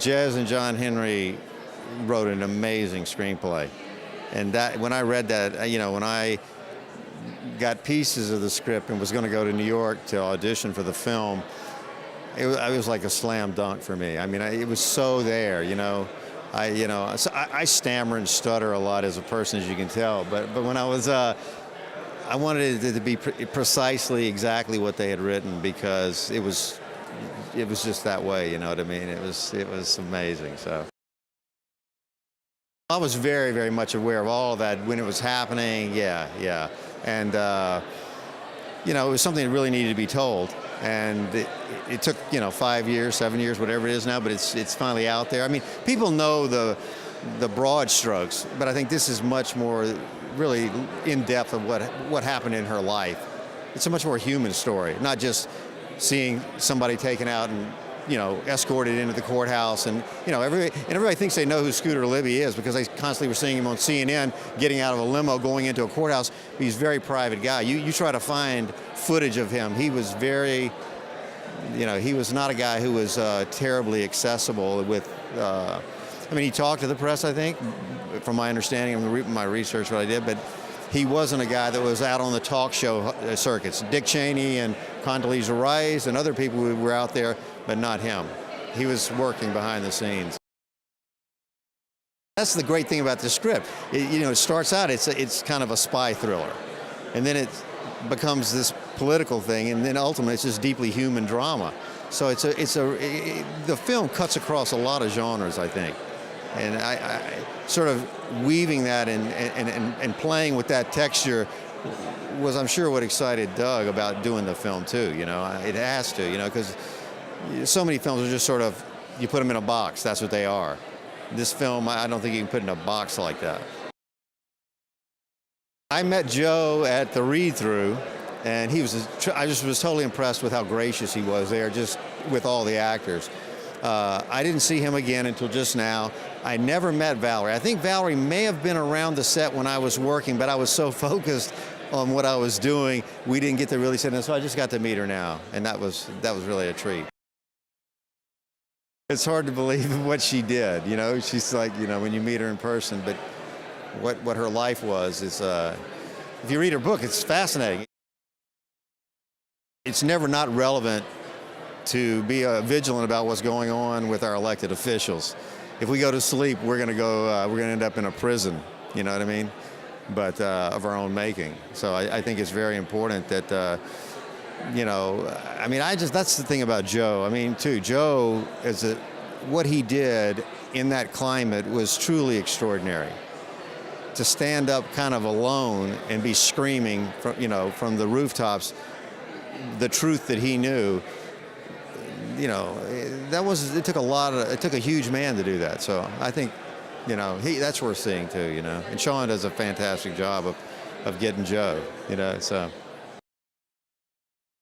Jez and John Henry wrote an amazing screenplay. And that, when I read that, you know, when I got pieces of the script and was going to go to New York to audition for the film, it was like a slam dunk for me. I mean, it was so there, you know. I stammer and stutter a lot as a person, as you can tell. But when I was, I wanted it to be precisely exactly what they had written, because it was just that way. You know what I mean? It was amazing. So I was very, very much aware of all of that when it was happening. Yeah. And you know, it was something that really needed to be told. And it took, you know, 5 years, 7 years, whatever it is now, but it's finally out there. I mean, people know the broad strokes, but I think this is much more really in depth of what happened in her life. It's a much more human story, not just seeing somebody taken out and, you know, escorted into the courthouse, and you know, everybody thinks they know who Scooter Libby is because they constantly were seeing him on CNN getting out of a limo going into a courthouse. He's a very private guy. You try to find footage of him. He was very, you know, he was not a guy who was terribly accessible with. I mean, he talked to the press, I think, from my understanding of my research, what I did, but he wasn't a guy that was out on the talk show circuits. Dick Cheney and Condoleezza Rice and other people who were out there, but not him. He was working behind the scenes. That's the great thing about the script. It starts out, it's kind of a spy thriller, and then it becomes this political thing, and then ultimately it's just deeply human drama. So the film cuts across a lot of genres, I think. And I sort of weaving that and playing with that texture was, I'm sure, what excited Doug about doing the film too. You know, it has to, you know, because so many films are just sort of, you put them in a box, that's what they are. This film, I don't think you can put in a box like that. I met Joe at the read-through, and I just was totally impressed with how gracious he was there, just with all the actors. I didn't see him again until just now. I never met Valerie. I think Valerie may have been around the set when I was working, but I was so focused on what I was doing, we didn't get to really sit in. So I just got to meet her now, and that was really a treat. It's hard to believe what she did. You know, she's like, you know, when you meet her in person, but what her life was is, if you read her book, it's fascinating. It's never not relevant to be vigilant about what's going on with our elected officials. If we go to sleep, we're going to end up in a prison. You know what I mean? But of our own making. So I think it's very important that, you know, I mean, that's the thing about Joe. I mean, too, Joe, what he did in that climate was truly extraordinary. To stand up kind of alone and be screaming from, you know, from the rooftops the truth that he knew, you know, it took a huge man to do that. So I think, you know, that's worth seeing too, you know. And Sean does a fantastic job of getting Joe, you know, so.